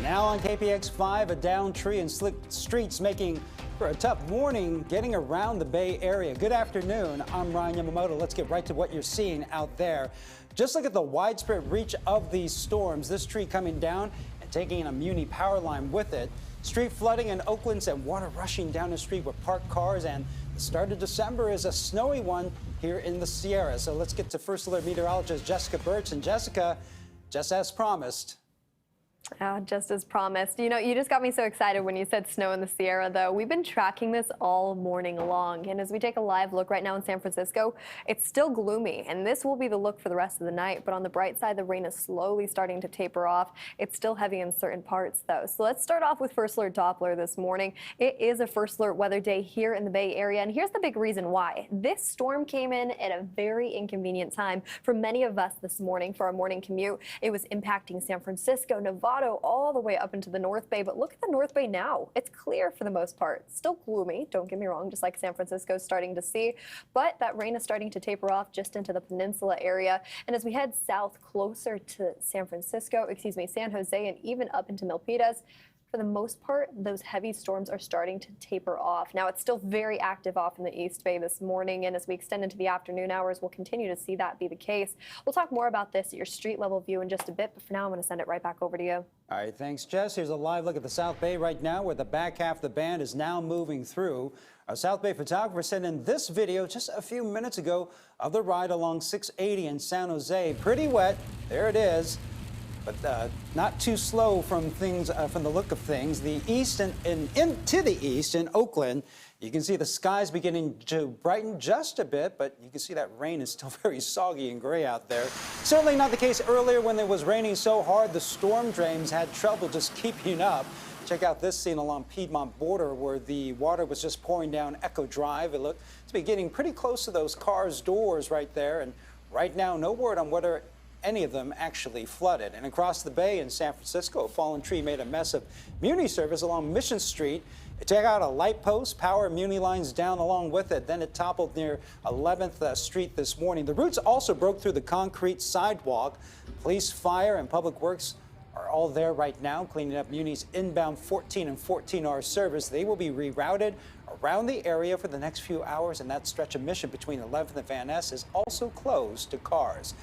Now on KPX5, a downed tree and slick streets making for a tough morning getting around the Bay Area. Good afternoon. I'm Ryan Yamamoto. Let's get right to what you're seeing out there. Just look at the widespread reach of these storms. This tree coming down and taking a Muni power line with it. Street flooding in Oakland and water rushing down the street with parked cars. And the start of December is a snowy one here in the Sierra. So let's get to First Alert meteorologist Jessica Birch. And Jessica, just as promised. Oh, just as promised. You know, you just got me so excited when you said snow in the Sierra, though. We've been tracking this all morning long. And as we take a live look right now in San Francisco, it's still gloomy. And this will be the look for the rest of the night. But on the bright side, the rain is slowly starting to taper off. It's still heavy in certain parts, though. So let's start off with First Alert Doppler this morning. It is a First Alert weather day here in the Bay Area. And here's the big reason why. This storm came in at a very inconvenient time for many of us this morning for our morning commute. It was impacting San Francisco, Nevada, all the way up into the North Bay. But look at the North Bay now. It's clear for the most part. Still gloomy, don't get me wrong, just like San Francisco is starting to see. But that rain is starting to taper off just into the peninsula area. And as we head south closer to San Jose, and even up into Milpitas, for the most part, those heavy storms are starting to taper off. Now, it's still very active off in the East Bay this morning, and as we extend into the afternoon hours, we'll continue to see that be the case. We'll talk more about this at your street level view in just a bit, but for now, I'm going to send it right back over to you. All right, thanks, Jess. Here's a live look at the South Bay right now, where the back half of the band is now moving through. Our South Bay photographer sent in this video just a few minutes ago of the ride along 680 in San Jose. Pretty wet. There it is. But not too slow from the look of things. The east and into the east in Oakland, you can see the skies beginning to brighten just a bit, but you can see that rain is still very soggy and gray out there. Certainly not the case earlier when it was raining so hard the storm drains had trouble just keeping up. Check out this scene along Piedmont border where the water was just pouring down Echo Drive. It looked to be getting pretty close to those cars' doors right there. And right now, no word on whether any of them actually flooded. And across the bay in San Francisco, a fallen tree made a mess of Muni service along Mission Street. It took out a light post, power and Muni lines down along with it. Then it toppled near 11th Street this morning. The roots also broke through the concrete sidewalk. Police, fire, and public works are all there right now, cleaning up Muni's inbound 14 and 14R service. They will be rerouted around the area for the next few hours, and that stretch of Mission between 11th and Van Ness is also closed to cars.